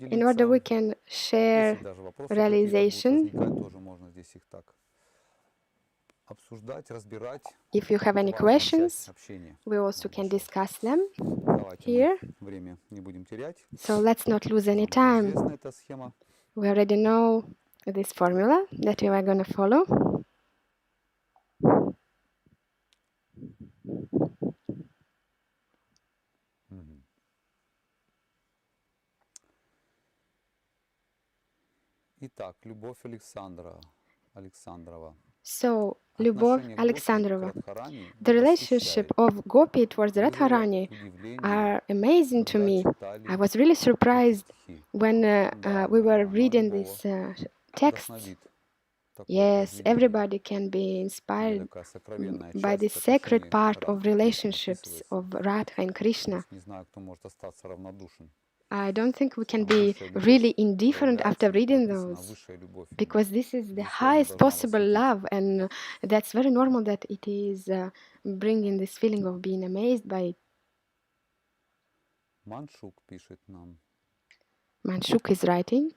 in order we can share realizations. If you have any questions, we also can discuss them here. So let's not lose any time. We already know this formula that we are going to follow. So, Lyubov Alexandrova, the relationship of Gopi towards Radharani are amazing to me. I was really surprised when we were reading these texts. Yes, everybody can be inspired by this sacred part of relationships of Radha and Krishna. I don't think we can be really indifferent after reading those, because this is the highest possible love, and that's very normal that it is bringing this feeling of being amazed by it. Manshuk is writing.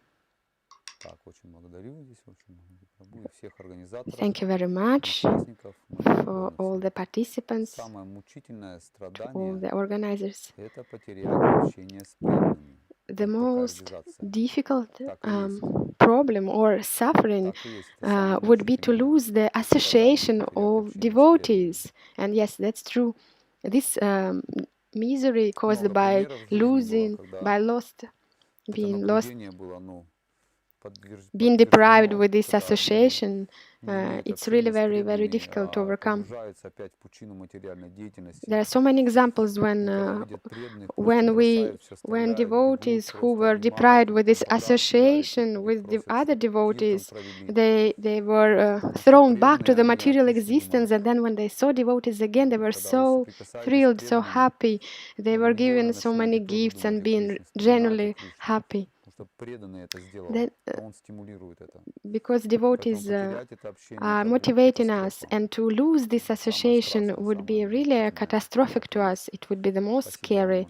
Thank you very much for all the participants, to all the organizers. The most difficult problem or suffering would be to lose the association of devotees. And yes, that's true. This misery caused by being deprived with this association, it's really very, very difficult to overcome. There are so many examples when devotees who were deprived with this association with the other devotees, they were thrown back to the material existence, and then when they saw devotees again, they were so thrilled, so happy. They were given so many gifts and being genuinely happy. Then, because devotees are motivating us, and to lose this association would be really catastrophic to us. It would be the most scary.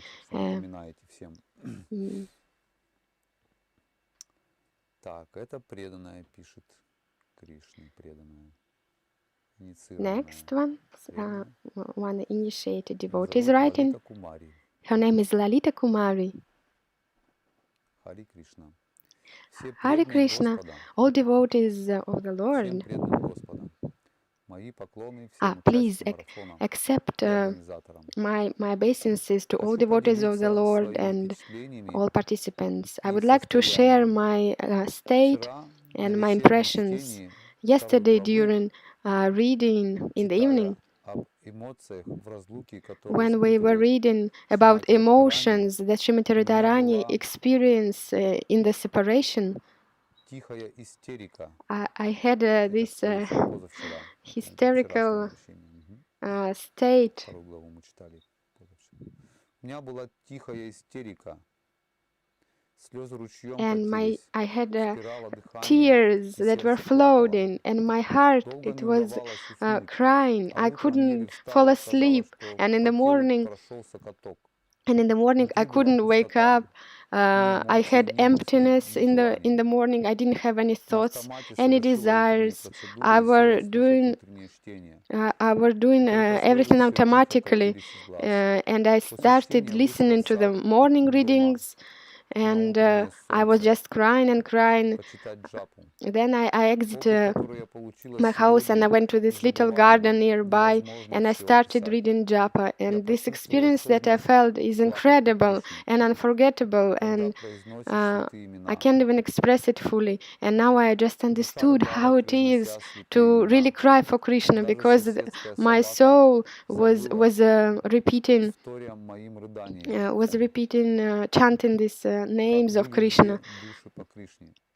Next one initiated devotee is writing. Her name is Lalita Kumari. Hare Krishna, all devotees of the Lord, please accept my obeisances to all devotees of the Lord and all participants. I would like to share my state and my impressions yesterday during reading in the evening, when we were reading about emotions that Srimati Radharani experienced in the separation. I had this hysterical state. And I had tears that were flowing, and my heart, it was crying. I couldn't fall asleep, and in the morning I couldn't wake up. I had emptiness in the morning. I didn't have any thoughts, any desires. I were doing everything automatically, and I started listening to the morning readings, and I was just crying and crying. Then I exited my house and I went to this little garden nearby, and I started reading japa. And this experience that I felt is incredible and unforgettable, and I can't even express it fully. And now I just understood how it is to really cry for Krishna, because my soul was repeating chanting these names of Krishna.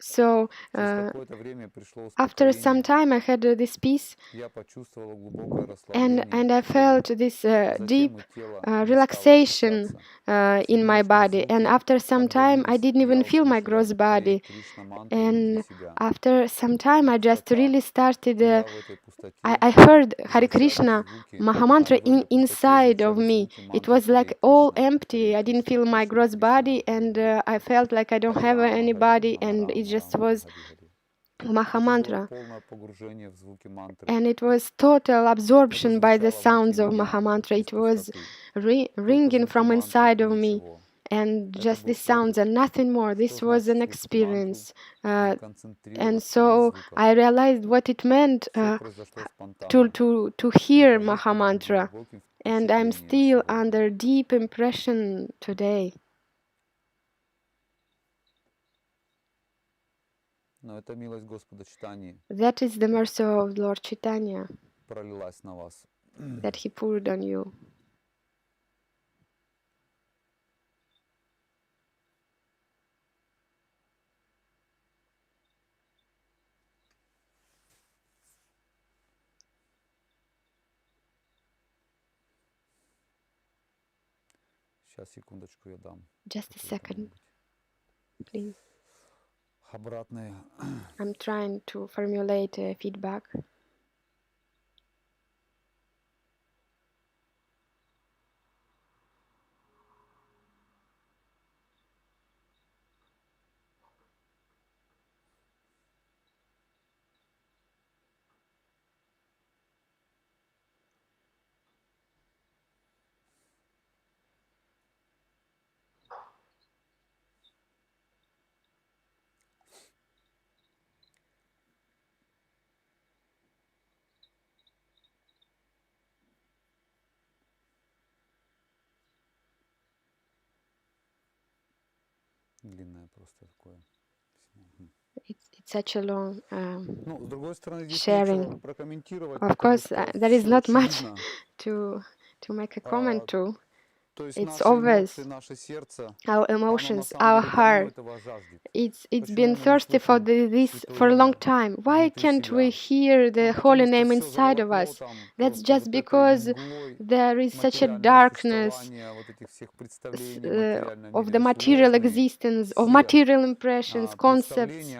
So after some time I had this peace, and I felt this deep relaxation in my body. And after some time, I didn't even feel my gross body. And after some time, I just really started. I heard Hare Krishna Mahamantra inside of me. It was like all empty. I didn't feel my gross body, and I felt like I don't have any body, and it just was Mahamantra. And it was total absorption by the sounds of Mahamantra. It was ringing from inside of me. And just the sounds and nothing more. This was an experience. And so I realized what it meant to hear Mahamantra. And I'm still under deep impression today. That is the mercy of Lord Chaitanya that he poured on you. Just a second, please. I'm trying to formulate a feedback. It's such a long sharing. Of course, there is not much to make a comment to. It's obvious. Our emotions, our heart. It's been thirsty for this for a long time. Why can't we hear the holy name inside of us? That's just because there is such a darkness of the material existence, of material impressions, concepts,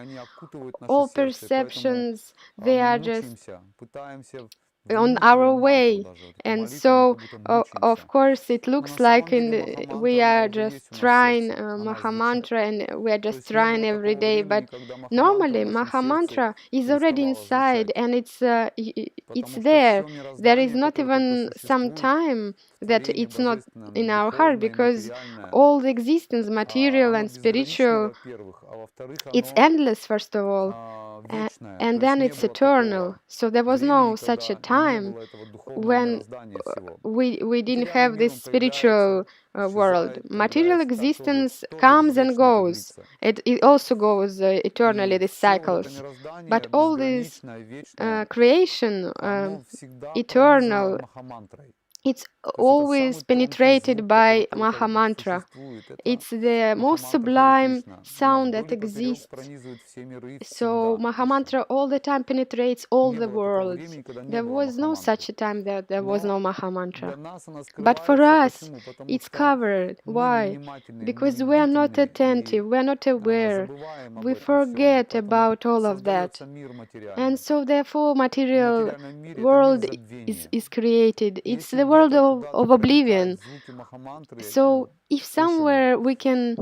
all perceptions. They are just on our way, and so of course it looks like we are just trying Mahamantra, and we are just trying every day, but normally Mahamantra is already inside, and it's there. There is not even some time that it's not in our heart, because all the existence, material and spiritual, it's endless, first of all, and then it's eternal. So there was no such a time when we didn't have this spiritual world. Material existence comes and goes. It also goes eternally, these cycles. But all this creation, eternal, it's always penetrated by Mahamantra. It's the most sublime sound that exists. So Mahamantra all the time penetrates all the worlds. There was no such a time that there was no Mahamantra. But for us, it's covered. Why? Because we are not attentive, we are not aware. We forget about all of that. And so therefore material world is created. It's the world of oblivion. So if somewhere we can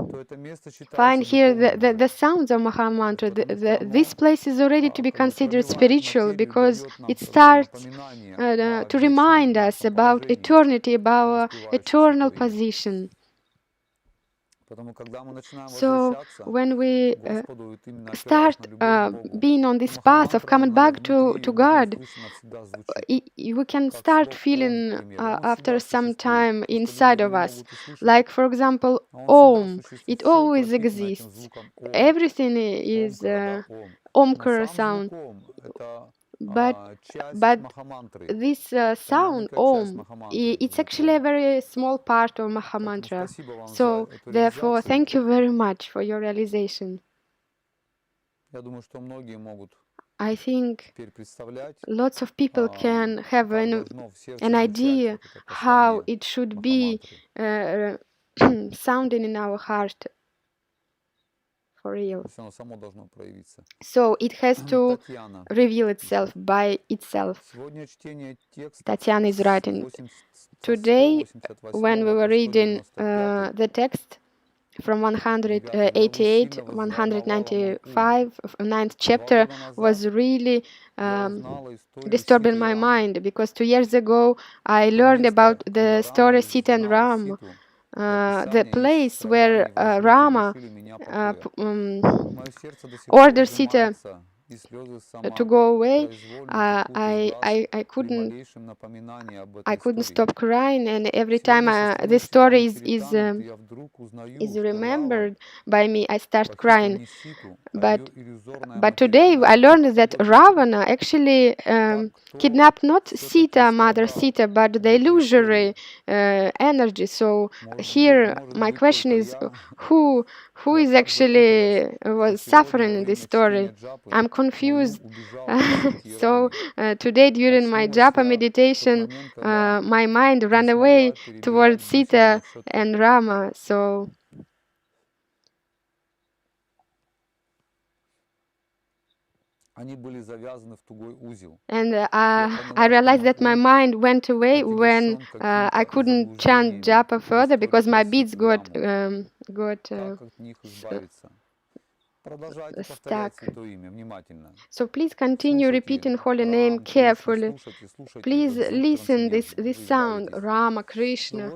find here the sounds of Mahamantra, this place is already to be considered spiritual, because it starts to remind us about eternity, about our eternal position. So when we start being on this path of coming back to God, we can start feeling after some time inside of us. Like, for example, Om. It always exists. Everything is Omkara sound. But this sound, Om, it's actually a very small part of Mahamantra. So, therefore, thank you very much for your realization. I think lots of people can have an idea how it should be sounding in our heart for real. So it has to reveal itself by itself. Tatiana is writing, today when we were reading the text from 188, 195, 9th chapter was really disturbing my mind, because 2 years ago I learned about the story Sita and Ram, the place where Rama ordered Sita to go away. I couldn't stop crying, and every time this story is remembered by me, I start crying. But today I learned that Ravana actually kidnapped not Sita, mother Sita, but the illusory energy. So here my question is, who is actually was suffering in this story? I'm confused. So today during my japa meditation, my mind ran away towards Sita and Rama. So and I realized that my mind went away when I couldn't chant japa further, because my beats got stuck. So please continue repeating holy name carefully. Please listen this sound, Rama, Krishna.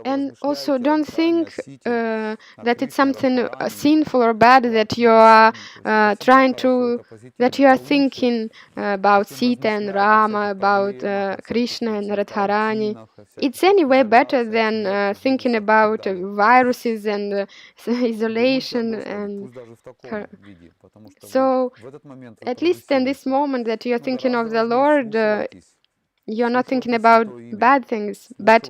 And also don't think that it's something sinful or bad that you are that you are thinking about Sita and Rama, about Krishna and Radharani. It's anyway better than thinking about viruses and isolation and so at least in this moment that you're thinking of the Lord, you're not thinking about bad things. But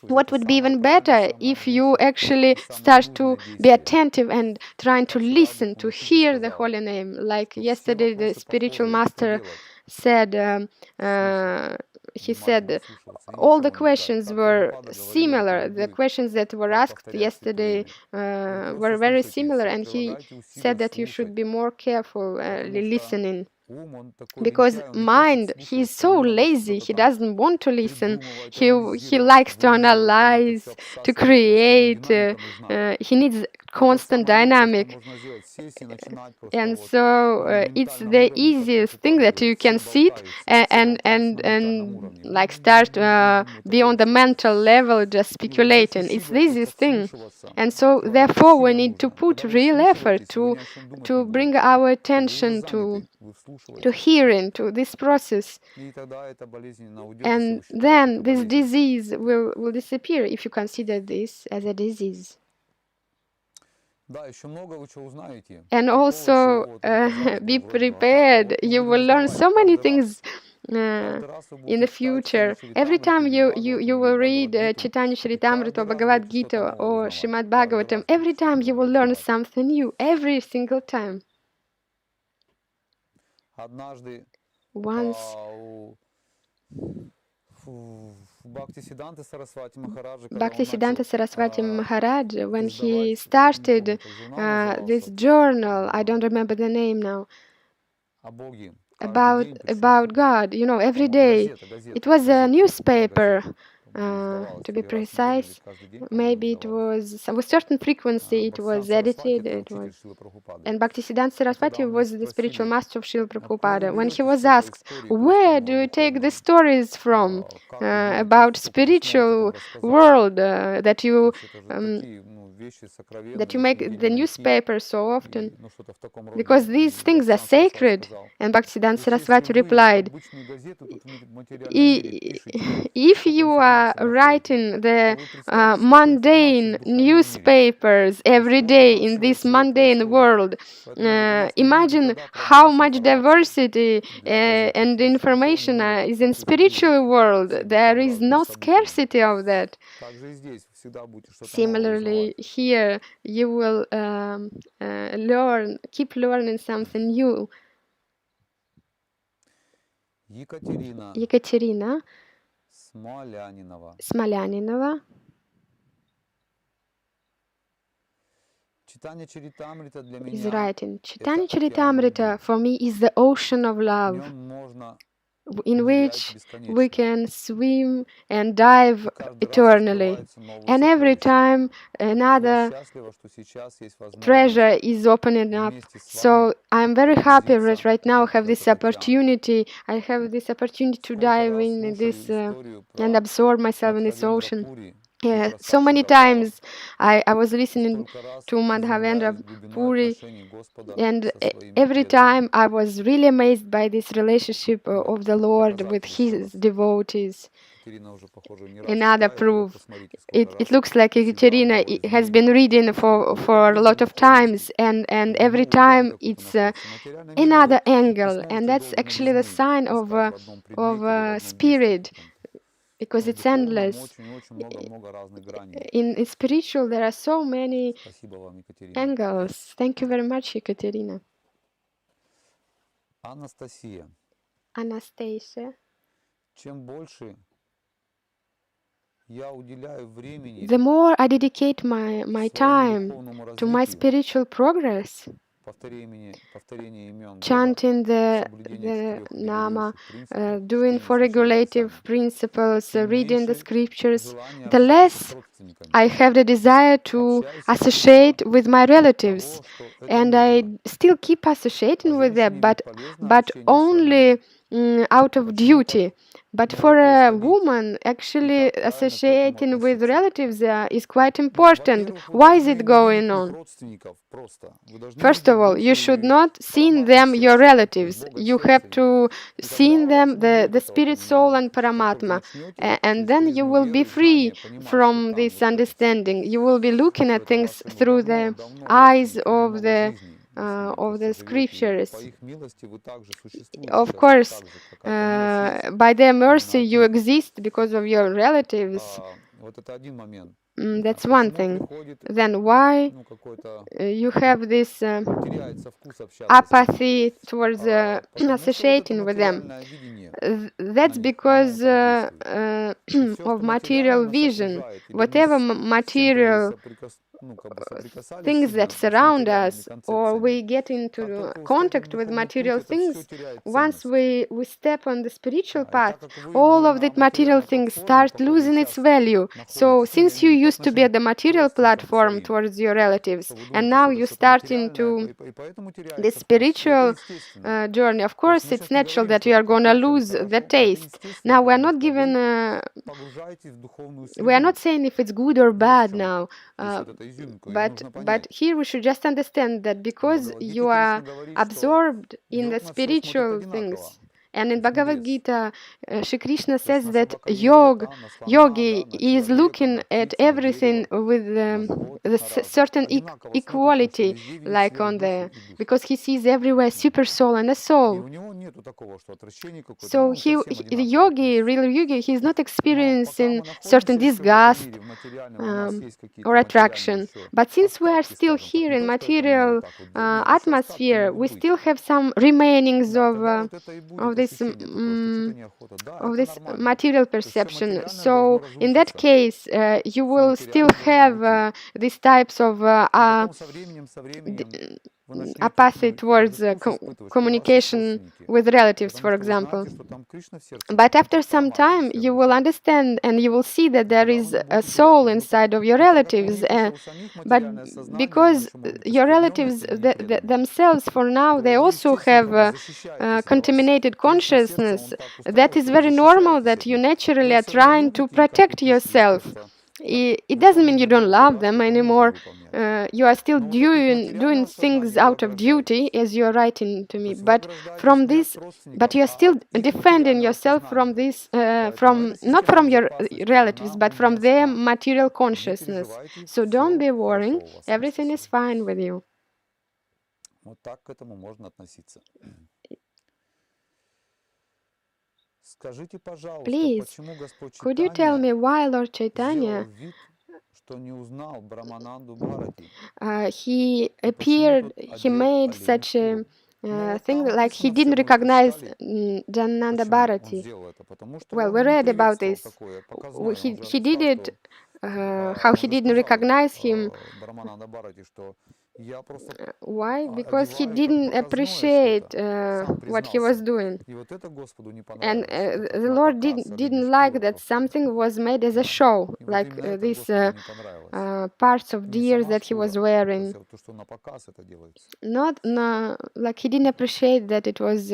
what would be even better if you actually start to be attentive and trying to listen, to hear the holy name. Like yesterday the spiritual master said, he said all the questions were similar. The questions that were asked yesterday were very similar, and he said that you should be more careful listening. Because mind, he's so lazy, he doesn't want to listen, he likes to analyze, to create, he needs constant dynamic, and so it's the easiest thing that you can sit and like start beyond the mental level just speculating. It's the easiest thing, and so therefore we need to put real effort to bring our attention to hearing, to this process, and then this disease will disappear, if you consider this as a disease. And also be prepared, you will learn so many things in the future. Every time you will read Chaitanya Charitamrita or Bhagavad Gita or Srimad Bhagavatam, every time you will learn something new, every single time. Once Bhaktisiddhanta Saraswati Maharaj, when he started this journal, I don't remember the name now, about God, you know, every day. It was a newspaper, to be precise. Maybe it was with certain frequency. It was edited. It was, and Bhaktisiddhanta Saraswati was the spiritual master of Srila Prabhupada. When he was asked, "Where do you take the stories from about spiritual world that you make the newspaper so often, because these things are sacred?" And Bhaktisiddhanta Saraswati replied, "If you are writing the mundane newspapers every day in this mundane world, imagine how much diversity and information is in spiritual world. There is no scarcity of that." Similarly, here you will keep learning something new. Ekaterina Smolyaninova. Is writing, Chaitanya Charitamrita for me is the ocean of love in which we can swim and dive eternally. And every time another treasure is opening up. So I'm very happy that right now I have this opportunity. I have this opportunity to dive in this and absorb myself in this ocean. Yeah, so many times I was listening to Madhavendra Puri, and every time I was really amazed by this relationship of the Lord with his devotees. Another proof. It looks like Ekaterina has been reading for a lot of times, and every time it's another angle, and that's actually the sign of spirit, because it's endless. In spiritual, there are so many angles. Thank you very much, Ekaterina. Anastasia. The more I dedicate my time to my spiritual progress, chanting the Nama, doing for regulative principles, reading the scriptures, the less I have the desire to associate with my relatives. And I still keep associating with them, but only out of duty. But for a woman, actually associating with relatives is quite important. Why is it going on? First of all, you should not see them your relatives. You have to see them the spirit, soul, and Paramatma, and then you will be free from this understanding. You will be looking at things through the eyes of the scriptures. Of course, by their mercy you exist because of your relatives. That's one thing. Then why you have this apathy towards associating with them? That's because of material vision. Whatever material things that surround us, or we get into contact with material things, once we step on the spiritual path, all of that material things start losing its value. So since you used to be at the material platform towards your relatives, and now you start into the spiritual journey, of course it's natural that you are going to lose the taste. Now we are not given we are not saying if it's good or bad now, but here we should just understand that because you are absorbed in the spiritual things. And in Bhagavad Gita, Shri Krishna says that yogi is looking at everything with the certain equality, like on the, because he sees everywhere super soul and a soul. So the yogi, real yogi, he's not experiencing certain disgust or attraction. But since we are still here in material atmosphere, we still have some remainings of this material perception. So in that case, you will still have these types of apathy towards communication with relatives, for example. But after some time, you will understand and you will see that there is a soul inside of your relatives. But because your relatives themselves, for now, they also have contaminated consciousness, that is very normal that you naturally are trying to protect yourself. It doesn't mean you don't love them anymore. You are still doing things out of duty, as you are writing to me. But you are still defending yourself from this, from not from your relatives, but from their material consciousness. So don't be worrying. Everything is fine with you. Please, could you tell me why Lord Chaitanya he appeared, he made such a thing like he didn't recognize Jananda Bharati. Well, we read about this. He did it. How he didn't recognize him. Why? Because he didn't appreciate what he was doing. And the Lord didn't like that something was made as a show, like these parts of deer that he was wearing. Not like he didn't appreciate that it was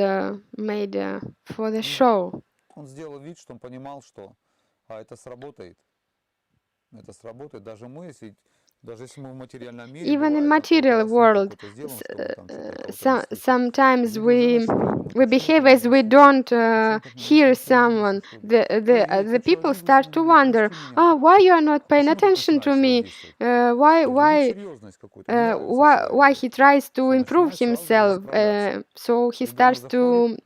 made for the show. Even in material world, sometimes we behave as we don't hear someone. The people start to wonder, oh, why you are not paying attention to me? Why he tries to improve himself? So he starts to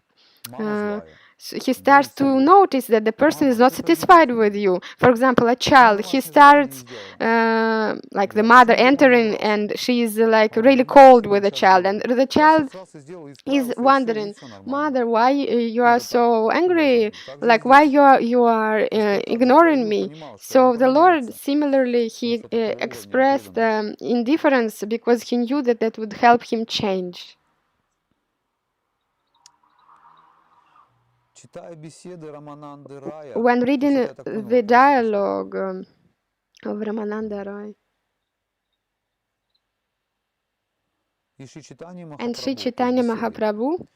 notice that the person is not satisfied with you. For example, a child, he starts like the mother entering and she is like really cold with the child, and the child is wondering, mother, why you are so angry, like why you are ignoring me. So the Lord similarly, he expressed indifference because he knew that that would help him change. When reading the dialogue of Ramananda Roy and Sri Chaitanya Mahaprabhu,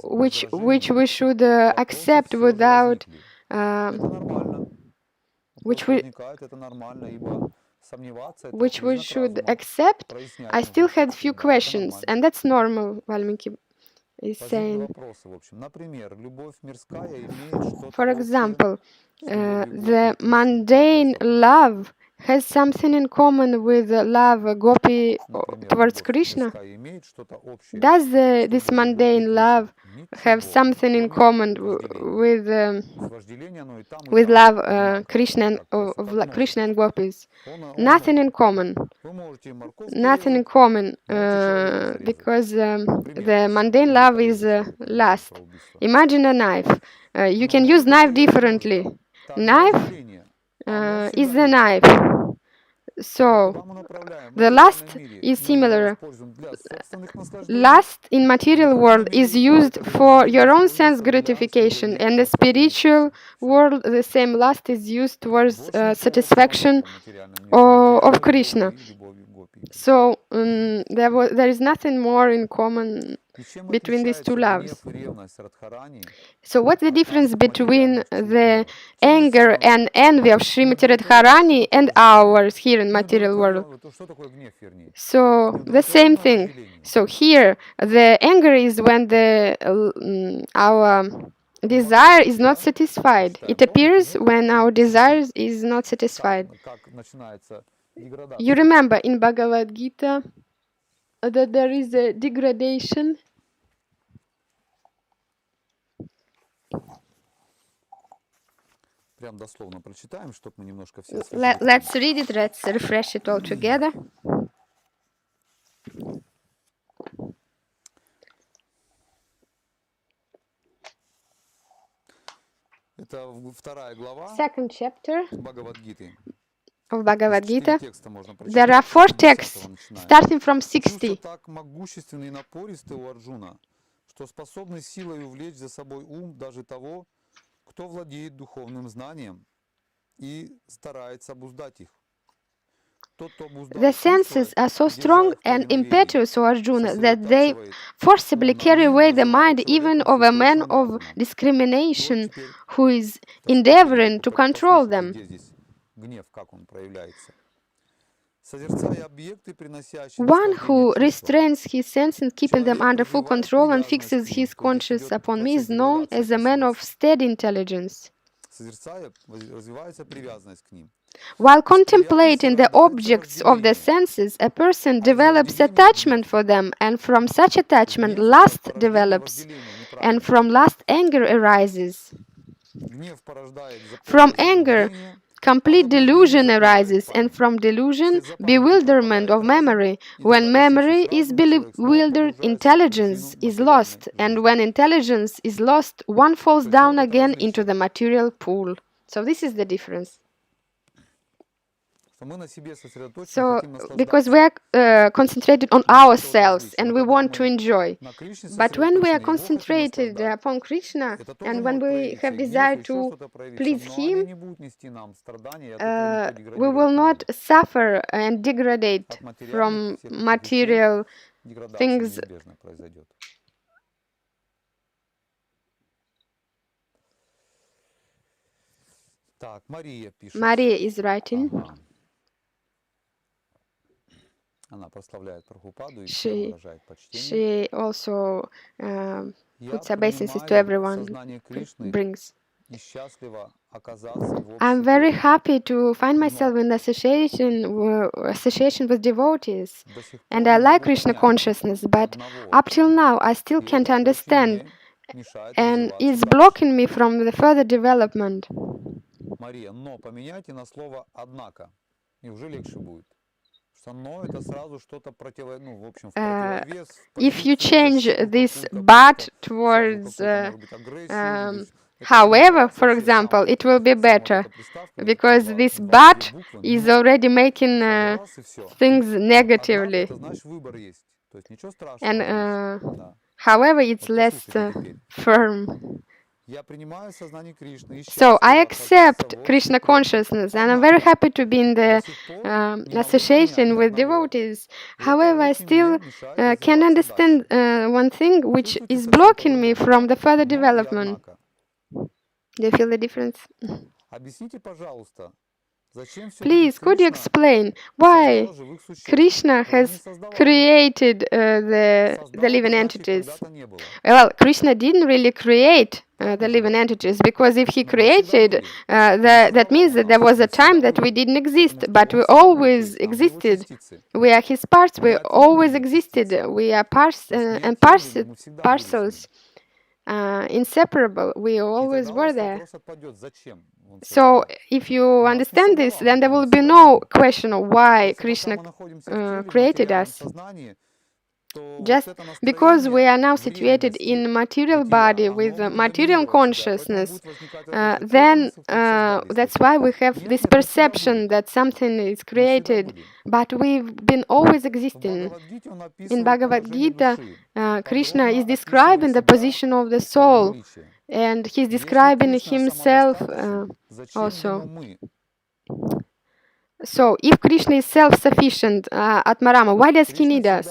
which we should accept without which we should accept, I still had few questions, and that's normal, Valmiki is saying. For example, the mundane love has something in common with love gopi towards Krishna. Does this mundane love have something in common with love Krishna of Krishna and gopis? Nothing in common. Nothing in common, because the mundane love is lust. Imagine a knife. You can use knife differently. Knife is the knife. So the lust is similar. Lust in material world is used for your own sense gratification, and the spiritual world, the same lust is used towards satisfaction of Krishna. So there is nothing more in common between these two loves. So what's the difference between the anger and envy of Srimati Radharani and ours here in material world? So the same thing. So here the anger is when our desire is not satisfied. It appears when our desire is not satisfied. You remember in Bhagavad Gita that there is a degradation. Let's read it, let's refresh it all together. Second chapter of Bhagavad Gita. There are 4 texts starting from 60. The senses are so strong and impetuous, O Arjuna, that they forcibly carry away the mind even of a man of discrimination who is endeavoring to control them. One who restrains his senses, keeping them under full control, and fixes his conscience upon me is known as a man of steady intelligence. While contemplating the objects of the senses, a person develops attachment for them, and from such attachment lust develops, and from lust anger arises. From anger, complete delusion arises, and from delusion, bewilderment of memory. When memory is bewildered, intelligence is lost, and when intelligence is lost, one falls down again into the material pool. So this is the difference. So, because we are concentrated on ourselves and we want to enjoy. But when we are concentrated upon Krishna and when we have desire to please Him, we will not suffer and degrade from material things. Maria is writing. She also puts obeisances to everyone, brings. I'm very happy to find myself in association with devotees, and I like Krishna consciousness, but up till now I still can't understand, and it's blocking me from the further development. If you change this but towards however, for example, it will be better, because this but is already making things negatively. And however, it's less firm. So I accept Krishna consciousness, and I'm very happy to be in the association with devotees. However, I still can understand one thing which is blocking me from the further development. Do you feel the difference? Please, could you explain why Krishna has created the living entities? Well, Krishna didn't really create the living entities, because if he created, that means that there was a time that we didn't exist, but we always existed. We are his parts, we always existed. We are parcels. Inseparable, we always were there. So if you understand this, then there will be no question of why Krishna created us. Just because we are now situated in material body with material consciousness, then that's why we have this perception that something is created, but we've been always existing. In Bhagavad Gita, Krishna is describing the position of the soul, and he's describing himself also. So, if Krishna is self-sufficient, Atmarama, why does he need us?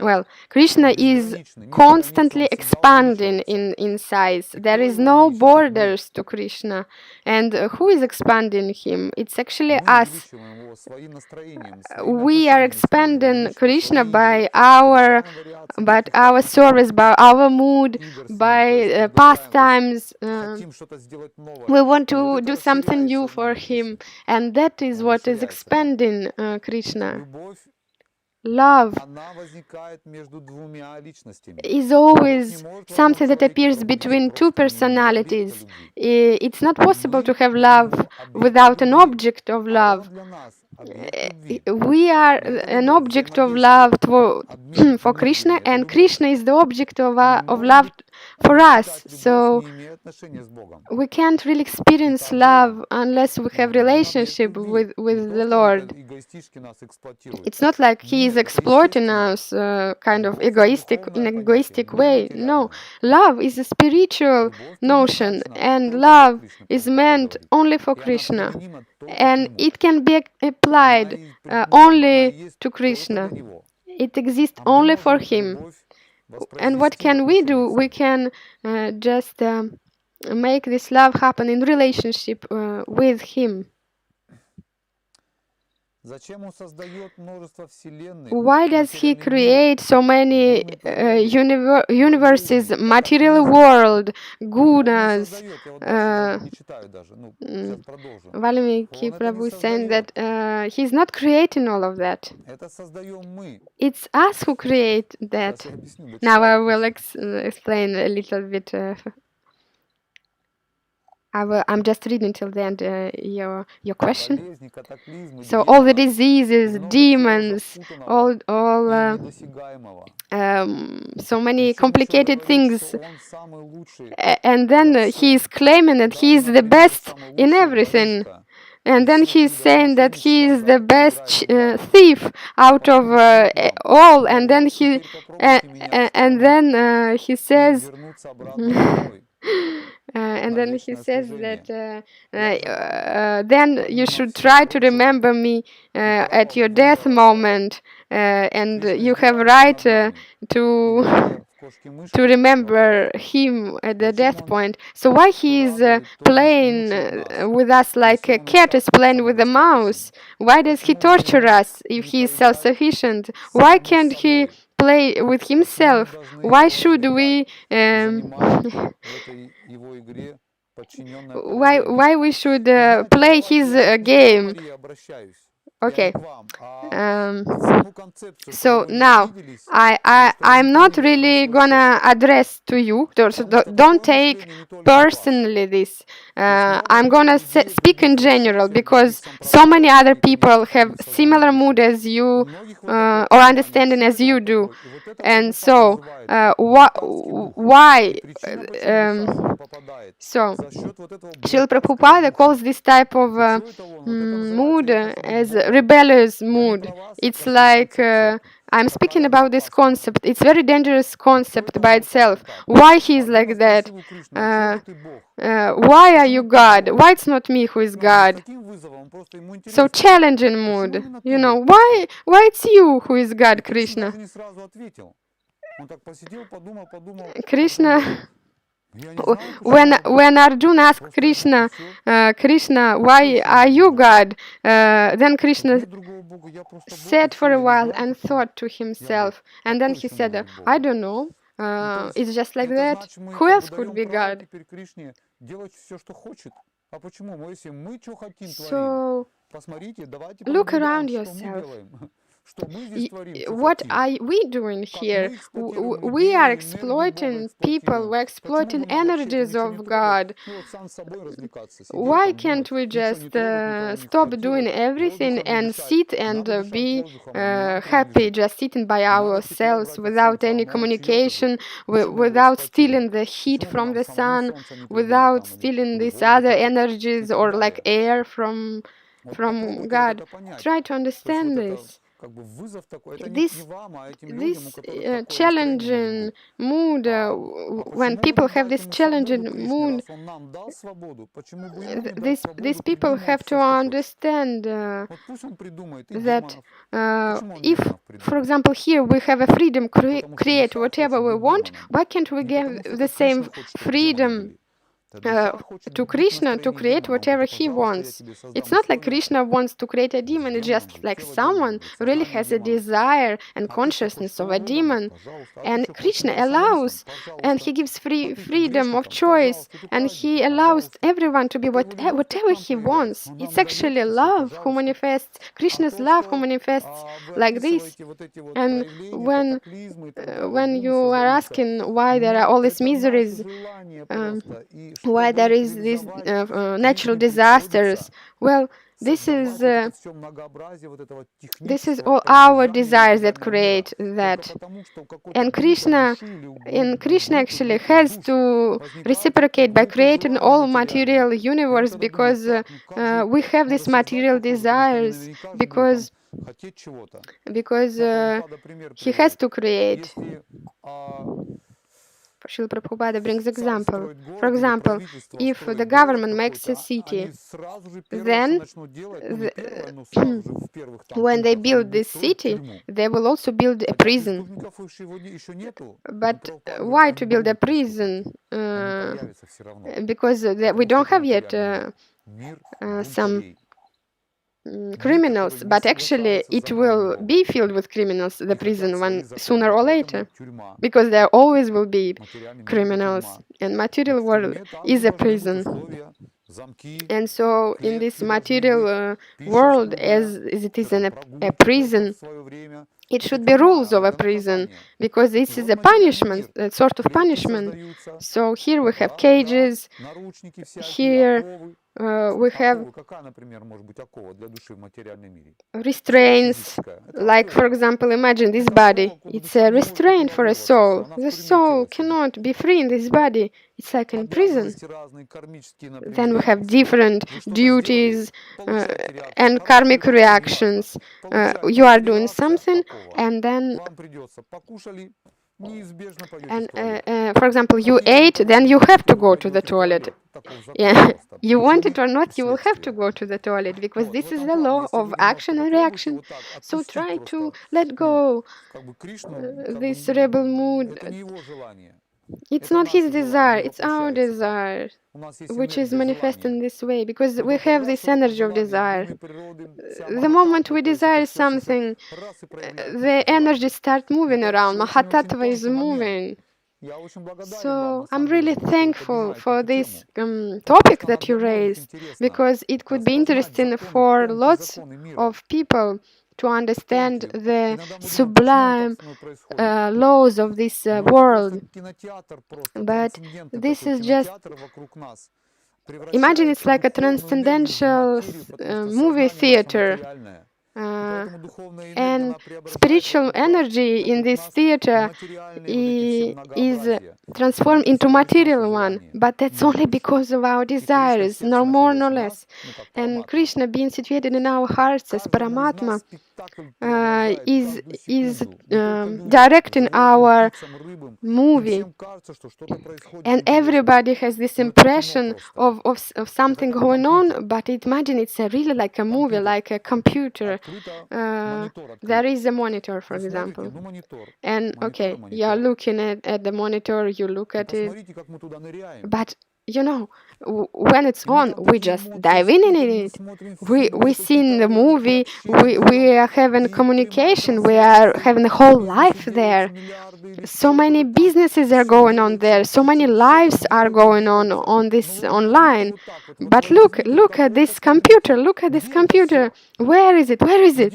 Well, Krishna is constantly expanding in size. There is no borders to Krishna. And who is expanding him? It's actually us. We are expanding Krishna by our service, by our mood, by pastimes. We want to do something new for him, and that is what is expanding Krishna. Love is always something that appears between two personalities. It's not possible to have love without an object of love. We are an object of love for Krishna, and Krishna is the object of love for us. So we can't really experience love unless we have relationship with the Lord. It's not like he is exploiting us kind of in an egoistic way. No, love is a spiritual notion, and love is meant only for Krishna, and it can be applied only to Krishna. It exists only for him. And what can we do? We can just make this love happen in relationship with him. Why does he create so many universes, material world, gunas? Valmiki Prabhu is saying that he's not creating all of that. It's us who create that. Now I will explain a little bit. I'm just reading till the end your question. So all the diseases, demons, all so many complicated things, and then he is claiming that he is the best in everything. And then he's saying that he is the best thief out of all. And then he says, and then he says that then you should try to remember me at your death moment, and you have right to remember him at the death point. So why he is playing with us like a cat is playing with a mouse? Why does he torture us if he is self-sufficient? Why can't he play with himself? Why should we why we should play his game? Okay. So now I'm not really gonna address to you. So don't take personally this. I'm gonna speak in general because so many other people have similar mood as you or understanding as you do, and so why? So Srila Prabhupada calls this type of mood as rebellious mood. It's like I'm speaking about this concept. It's very dangerous concept by itself. Why he's like that? Why are you God? Why it's not me who is God? So challenging mood. You know, why it's you who is God, Krishna? Krishna. When Arjuna asked Krishna, Krishna, why are you God? Then Krishna sat for a while and thought to himself, and then he said, I don't know. It's just like that. Who else could be God? So look around yourself. What are we doing here? We are exploiting people, we're exploiting energies of God. Why can't we just stop doing everything and sit and be happy, just sitting by ourselves without any communication, without stealing the heat from the sun, without stealing these other energies or like air from God? Try to understand this. This challenging mood, when people have this challenging mood, these people have to understand that if, for example, here we have a freedom create whatever we want, why can't we give the same freedom to Krishna to create whatever he wants? It's not like Krishna wants to create a demon, it's just like someone really has a desire and consciousness of a demon, and Krishna allows, and he gives freedom of choice, and he allows everyone to be whatever he wants. It's actually love who manifests, Krishna's love who manifests like this. And when you are asking why there are all these miseries, why there is these natural disasters, well, this is all our desires that create that. And Krishna actually has to reciprocate by creating all material universe, because we have these material desires, because he has to create. Srila Prabhupada brings example. For example, if the government makes a city, then when they build this city, they will also build a prison. But why to build a prison? Because we don't have yet some criminals, but actually it will be filled with criminals, the prison, one sooner or later, because there always will be criminals, and material world is a prison. And so, in this material world, as it is in a prison, it should be rules of a prison, because this is a punishment, a sort of punishment. So here we have cages, here we have restraints, like, for example, imagine this body. It's a restraint for a soul. The soul cannot be free in this body. It's like in prison. Then we have different duties and karmic reactions. You are doing something, and then, for example, you ate, then you have to go to the toilet. Yeah, you want it or not, you will have to go to the toilet, because this is the law of action and reaction. So try to let go this rebel mood. It's not his desire, it's our desire, which is manifest in this way, because we have this energy of desire. The moment we desire something, the energy starts moving around. Mahatattva is moving. So I'm really thankful for this topic that you raised, because it could be interesting for lots of people to understand the sublime laws of this world. But this is just, imagine it's like a transcendental movie theater. And spiritual energy in this theater is transformed into material one, but that's only because of our desires, no more, no less. And Krishna, being situated in our hearts as Paramatma, is directing our movie, and everybody has this impression of something going on, but imagine it's really like a movie, like a computer. There is a monitor, for example, and okay, you are looking at the monitor, you look at it, but you know, when it's on, we just dive in it. We see in the movie, we are having communication, we are having a whole life there. So many businesses are going on there, so many lives are going on this online. But look at this computer, look at this computer. Where is it? Where is it?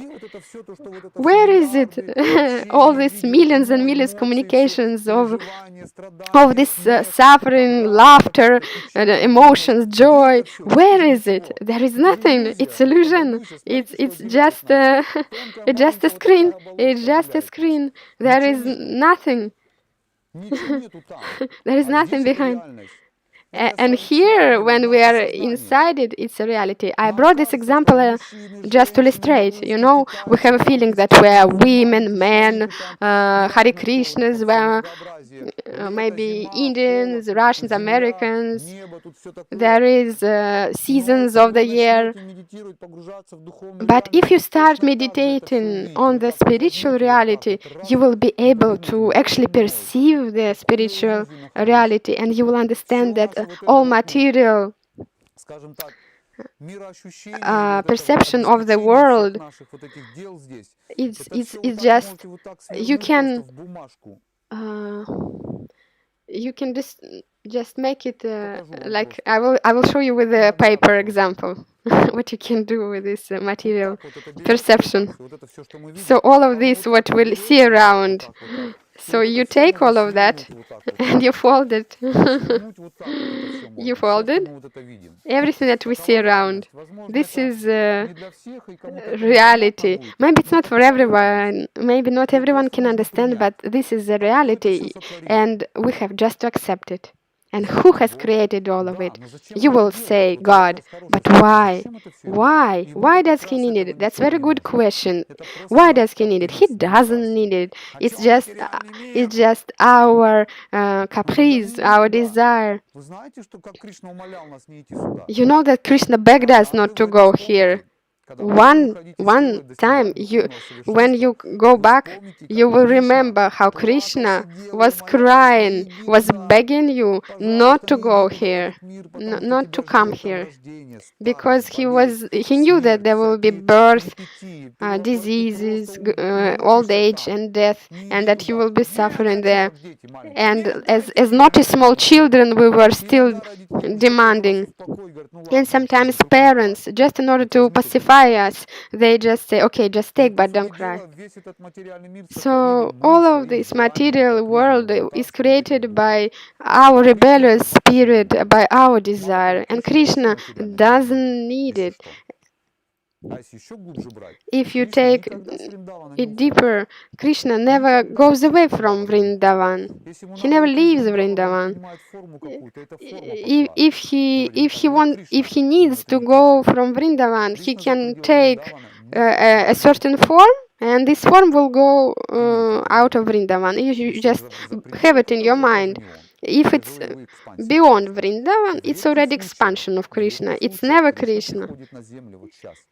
Where is it? All these millions and millions communications of this suffering, laughter, emotions, joy. Where is it? There is nothing. It's illusion. It's just it's just a screen. It's just a screen. There is nothing. There is nothing behind. And here, when we are inside it, it's a reality. I brought this example just to illustrate. You know, we have a feeling that we are women, men, Hare Krishnas, were maybe Indians, Russians, Americans. There is seasons of the year. But if you start meditating on the spiritual reality, you will be able to actually perceive the spiritual reality, and you will understand that all material perception of the world, it's just, you can just make it like, I will show you with a paper example what you can do with this material perception. So all of this, what we'll see around, so you take all of that and you fold it. You fold it. Everything that we see around. This is reality. Maybe it's not for everyone. Maybe not everyone can understand, but this is the reality, and we have just to accept it. And who has created all of it? You will say, God. But why? Why? Why does he need it? That's a very good question. Why does he need it? He doesn't need it. It's just our caprice, our desire. You know that Krishna begged us not to go here. one time, when you go back, you will remember how Krishna was crying, was begging you not to go here, not to come here, because he knew that there will be birth, diseases, old age, and death, and that you will be suffering there. And as naughty small children, we were still demanding. And sometimes parents, just in order to pacify us, they just say, okay, just take, but don't cry. So all of this material world is created by our rebellious spirit, by our desire, and Krishna doesn't need it. If you take it deeper, Krishna never goes away from Vrindavan. He never leaves Vrindavan. If he needs to go from Vrindavan, he can take a certain form, and this form will go out of Vrindavan. You just have it in your mind. If it's beyond Vrindavan, it's already expansion of Krishna. It's never Krishna.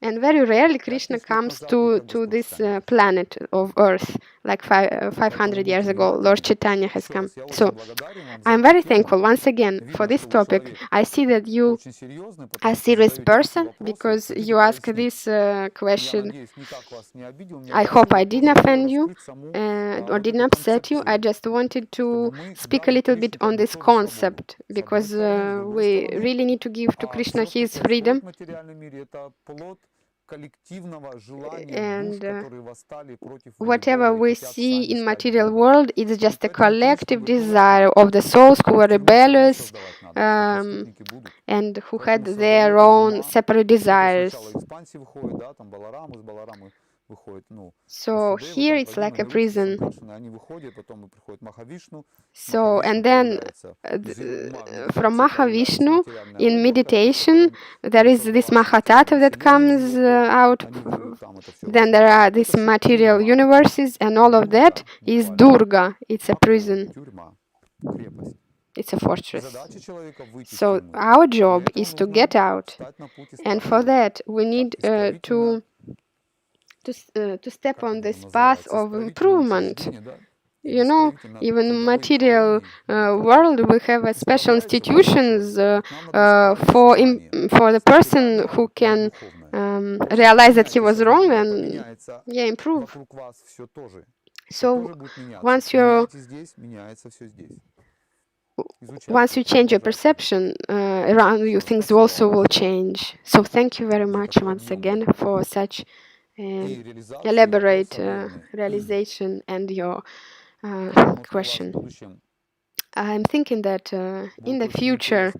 And very rarely Krishna comes to this planet of Earth, like 500 years ago. Lord Chaitanya has come. So I'm very thankful once again for this topic. I see that you are a serious person because you ask this question. I hope I didn't offend you or didn't upset you. I just wanted to speak a little bit on this concept because we really need to give to Krishna his freedom. And whatever we see in material world is just a collective desire of the souls who were rebellious and who had their own separate desires. So here it's like a prison. So, and then from Mahavishnu in meditation, there is this Mahatattva that comes out. Then there are these material universes, and all of that is Durga. It's a prison. It's a fortress. So our job is to get out, and for that we need to step on this path of improvement. You know, even in material world, we have special institutions for the person who can realize that he was wrong and improve. So once you change your perception around you, things also will change. So thank you very much once again for such elaborate realization and your question. I'm thinking that in the future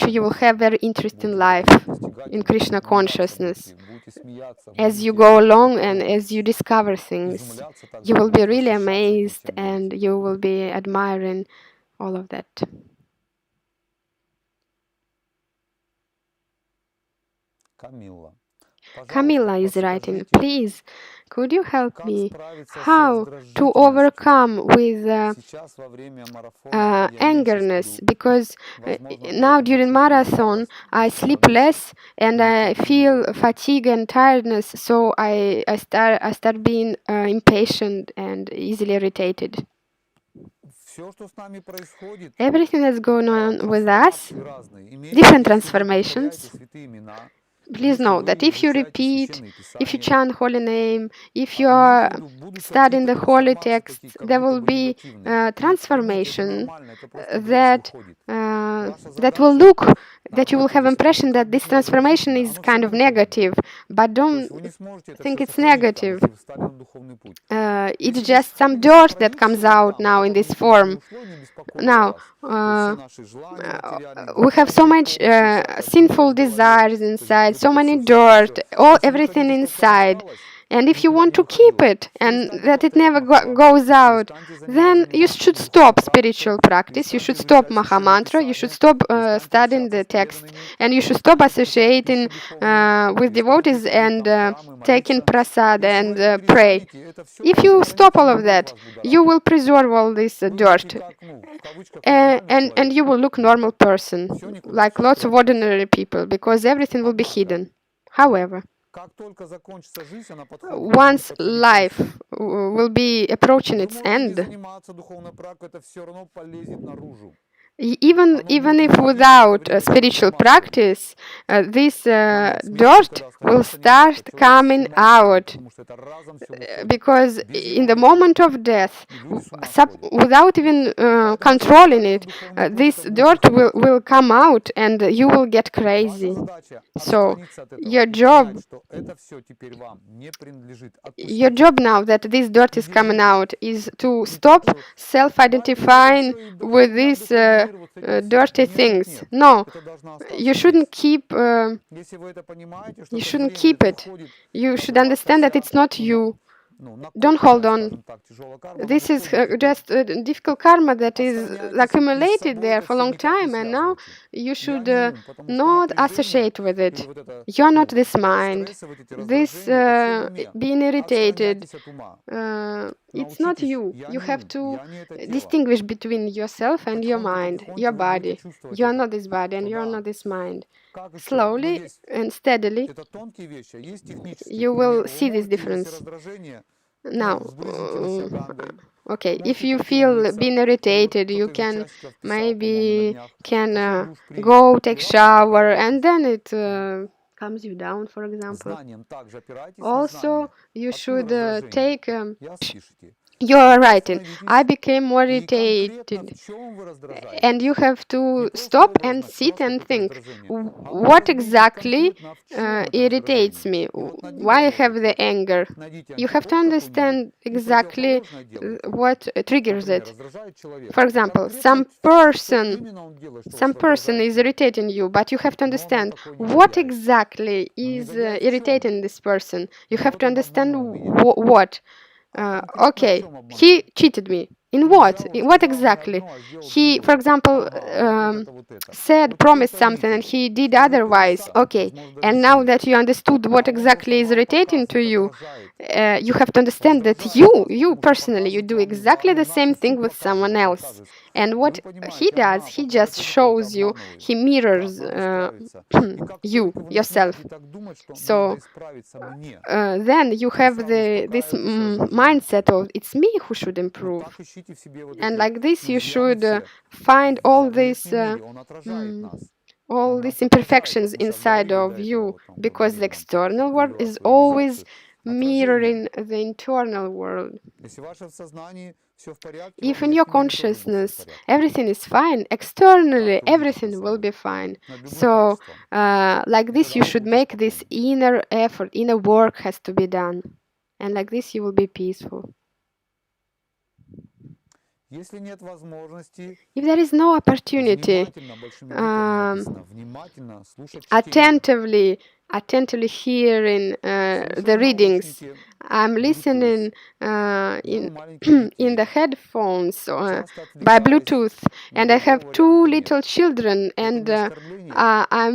you will have very interesting life in Krishna consciousness. As you go along and as you discover things, you will be really amazed and you will be admiring all of that. Camilla is writing, please, could you help me how to overcome with angerness? Because now during marathon I sleep less and I feel fatigue and tiredness, so I start being impatient and easily irritated. Everything that's going on with us, different transformations. Please know that if you repeat, if you chant holy name, if you are studying the holy text, there will be transformation that will look, that you will have impression that this transformation is kind of negative, but don't think it's negative. It's just some dirt that comes out now in this form. Now, we have so much sinful desires inside, so many dirt, everything inside. And if you want to keep it and that it never goes out, then you should stop spiritual practice, you should stop Maha Mantra, you should stop studying the text, and you should stop associating with devotees and taking prasad and pray. If you stop all of that, you will preserve all this dirt, and you will look normal person, like lots of ordinary people, because everything will be hidden. However, once life will be approaching its end, even if without spiritual practice, this dirt will start coming out, because in the moment of death, without even controlling it, this dirt will come out and you will get crazy. So your job now that this dirt is coming out is to stop self-identifying with these dirty things. No, you shouldn't keep it. You should understand that it's not you. Don't hold on. This is just difficult karma that is accumulated there for a long time, and now you should not associate with it. You're not this mind. This being irritated, it's not you. You have to distinguish between yourself and your mind, your body. You're not this body and you're not this mind. Slowly and steadily, you will see this difference. Now, okay, if you feel being irritated, you can maybe go take shower, and then it calms you down, for example. Also, you should take you're writing, I became more irritated. And you have to stop and sit and think, what exactly irritates me? Why I have the anger? You have to understand exactly what triggers it. For example, some person is irritating you, but you have to understand what exactly is irritating this person. You have to understand what. Okay, he cheated me. In what? In what exactly? He, for example, promised something and he did otherwise. Okay, and now that you understood what exactly is irritating to you, you have to understand that you personally, you do exactly the same thing with someone else. And what he does, he just shows you, he mirrors yourself. So then you have this mindset of it's me who should improve, and like this you should find all these imperfections inside of you, because the external world is always mirroring the internal world. If in your consciousness everything is fine, externally everything will be fine. So like this you should make this inner effort, inner work has to be done, and like this you will be peaceful. If there is no opportunity, attentively hearing the readings, I'm listening in the headphones by Bluetooth, and I have 2 little children, and I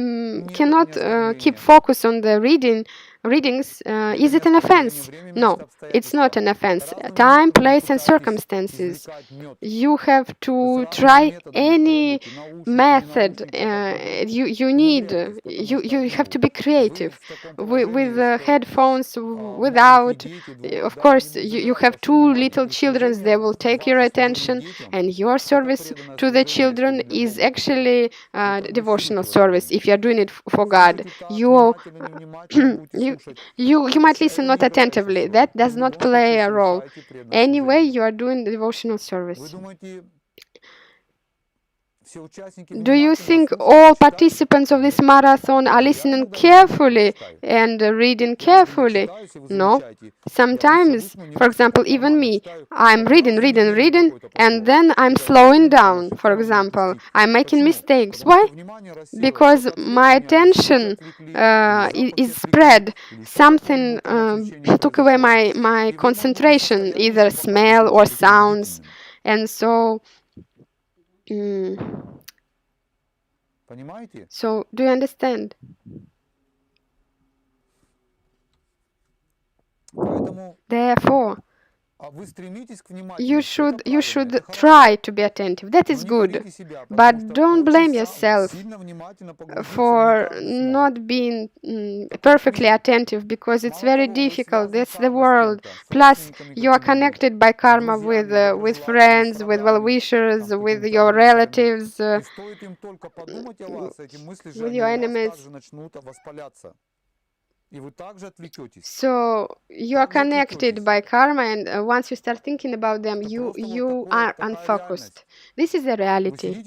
cannot keep focus on the readings. Is it an offense? No, it's not an offense. Time, place, and circumstances. You have to try any method. You have to be creative with headphones, without. Of course, you have 2 little children. They will take your attention, and your service to the children is actually devotional service. If you are doing it for God, you might listen not attentively. That does not play a role. Anyway, you are doing the devotional service. Do you think all participants of this marathon are listening carefully and reading carefully? No. Sometimes, for example, even me, I'm reading, and then I'm slowing down, for example. I'm making mistakes. Why? Because my attention is spread. Something took away my concentration, either smell or sounds. And so, so do you understand? Therefore, you should try to be attentive. That is good. But don't blame yourself for not being perfectly attentive, because it's very difficult. That's the world. Plus, you are connected by karma with friends, with well-wishers, with your relatives, with your enemies. So you are connected by karma, and once you start thinking about them, you are unfocused. This is the reality.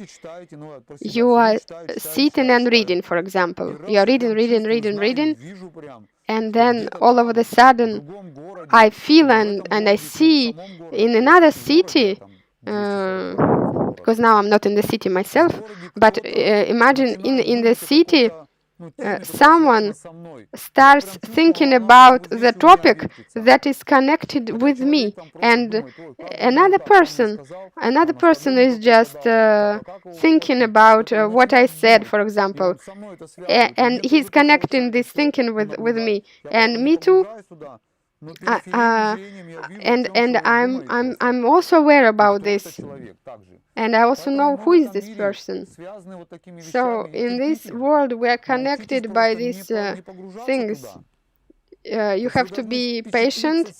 You are sitting and reading, for example. You are reading, and then all of a sudden, I feel and I see in another city. Because now I'm not in the city myself, but imagine in the city someone starts thinking about the topic that is connected with me, and another person is just thinking about what I said, for example, and he's connecting this thinking with me, and me too. And I'm also aware about this, and I also know who is this person. So in this world, we are connected by these things. You have to be patient.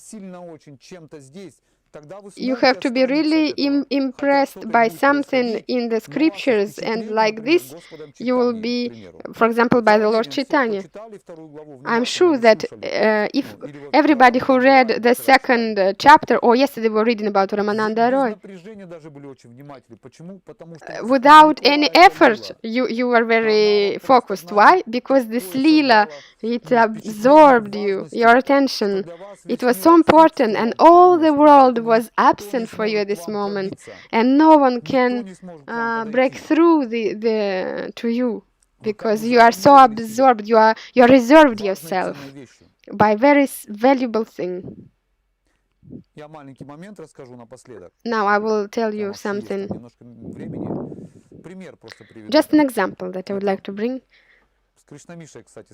You have to be really impressed by something in the scriptures, and like this, you will be, for example, by the Lord Chaitanya. I'm sure that if everybody who read the second chapter, or yesterday we were reading about Ramananda Roy, without any effort, you were very focused. Why? Because this lila, it absorbed your attention. It was so important, and all the world was absent for you at this moment, and no one can break through to you, because you are so absorbed. You reserved yourself by very valuable thing. Now I will tell you something. Just an example that I would like to bring.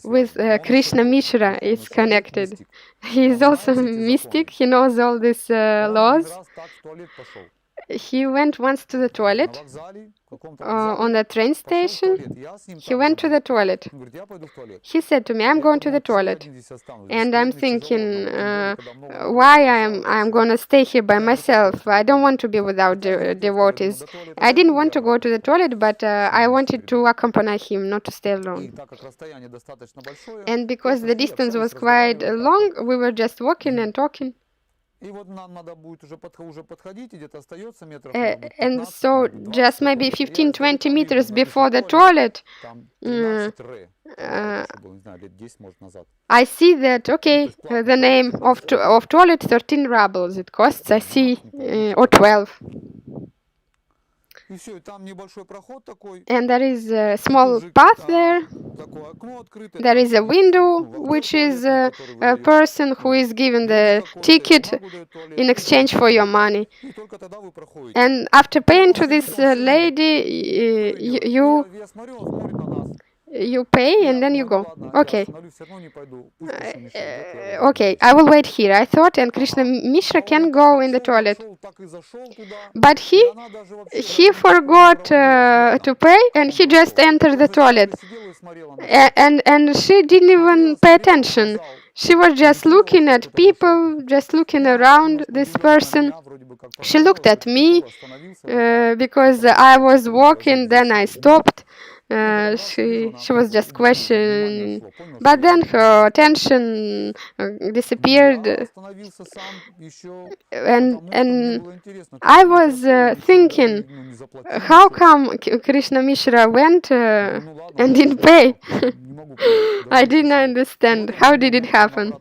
With Krishna Mishra is connected. He is also a mystic. He knows all these laws. He went once to the toilet on the train station. He went to the toilet. He said to me, "I'm going to the toilet," and I'm thinking, why I'm gonna stay here by myself? I don't want to be without devotees. I didn't want to go to the toilet, but I wanted to accompany him, not to stay alone. And because the distance was quite long, we were just walking and talking. And so just maybe 15-20 meters before the toilet, I see that, okay, the name of toilet, 13 rubles it costs, I see, or 12. And there is a small path there. There is a window, which is a person who is given the ticket in exchange for your money. And after paying to this lady, you pay and then you go. Okay. Okay, I will wait here, I thought, and Krishna Mishra can go in the toilet. But he forgot to pay, and he just entered the toilet. And she didn't even pay attention. She was just looking at people, just looking around this person. She looked at me because I was walking, then I stopped. She was just questioning, but then her attention disappeared, and I was thinking, how come Krishna Mishra went and didn't pay? I didn't understand. How did it happen?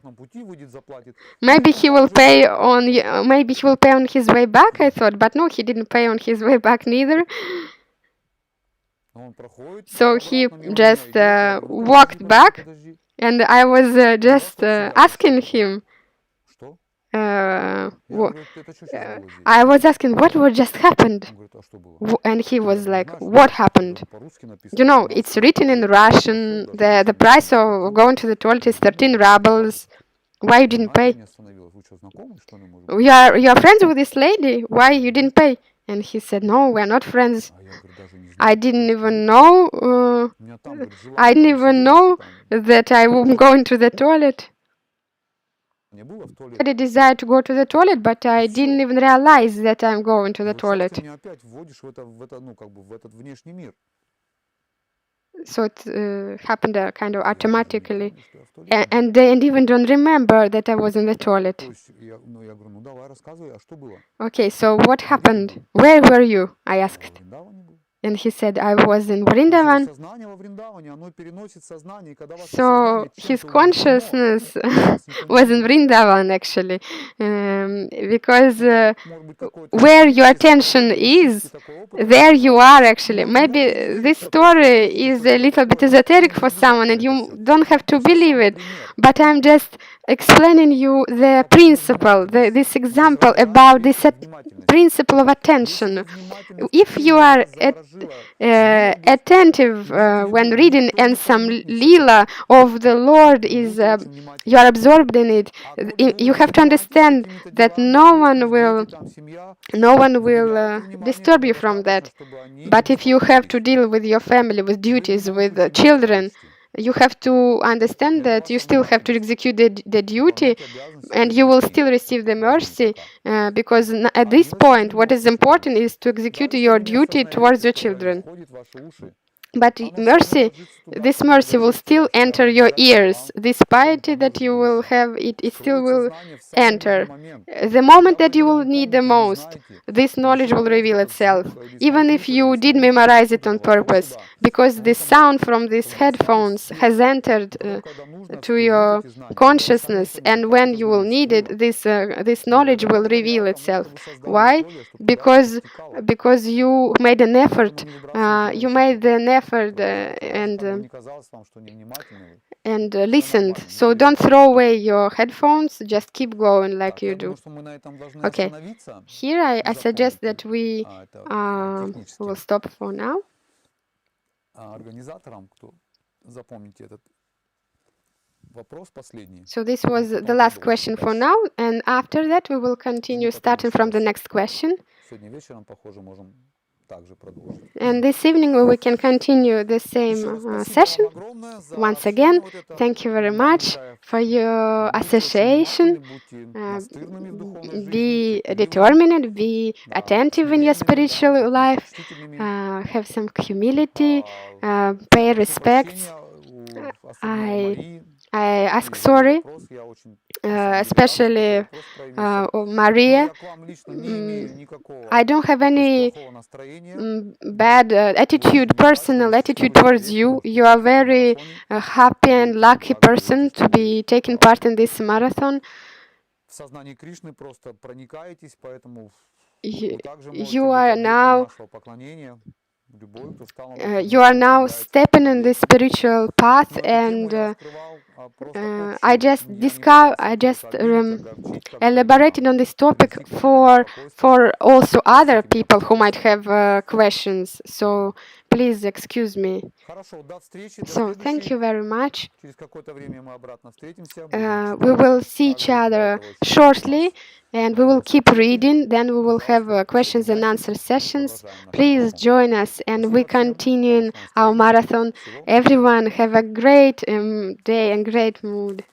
Maybe he will pay on maybe he will pay on his way back, I thought, but no, he didn't pay on his way back neither. So he just walked back, and I was just asking him. I was asking what just happened, and he was like, "What happened? You know, it's written in Russian. The price of going to the toilet is 13 rubles. Why you didn't pay? You are friends with this lady. Why you didn't pay?" And he said, "No, we're not friends. I didn't even know. That I was going to the toilet. I had a desire to go to the toilet, but I didn't even realize that I'm going to the toilet." So it happened kind of automatically, and even don't remember that I was in the toilet. Okay, so what happened? Where were you? I asked. And he said, I was in Vrindavan. So his consciousness was in Vrindavan, actually, because where your attention is, there you are, actually. Maybe this story is a little bit esoteric for someone, and you don't have to believe it, but I'm just explaining you the principle, this example about this principle of attention. If you are attentive when reading, and some lila of the Lord is you are absorbed in it, you have to understand that no one will disturb you from that. But if you have to deal with your family, with duties, with children, you have to understand that you still have to execute the duty, and you will still receive the mercy, because at this point what is important is to execute your duty towards your children. But this mercy will still enter your ears. This piety that you will have, it still will enter. The moment that you will need the most, this knowledge will reveal itself, even if you did memorize it on purpose, because the sound from these headphones has entered to your consciousness, and when you will need it, this knowledge will reveal itself. Why? Because you made an effort. And listened. So don't throw away your headphones. Just keep going like you do. Okay. Here I suggest that we will stop for now. So this was the last question for now, and after that we will continue starting from the next question. And this evening we can continue the same session. Once again, thank you very much for your association. Be determined, be attentive in your spiritual life, have some humility, pay respects. I ask sorry, especially Maria. I don't have any bad personal attitude towards you. You are a very happy and lucky person to be taking part in this marathon. You are now stepping in the spiritual path, and I just elaborated on this topic for also other people who might have questions. So please excuse me. So thank you very much. We will see each other shortly, and we will keep reading. Then we will have questions and answer sessions. Please join us, and we continue our marathon. Everyone have a great day and great mood.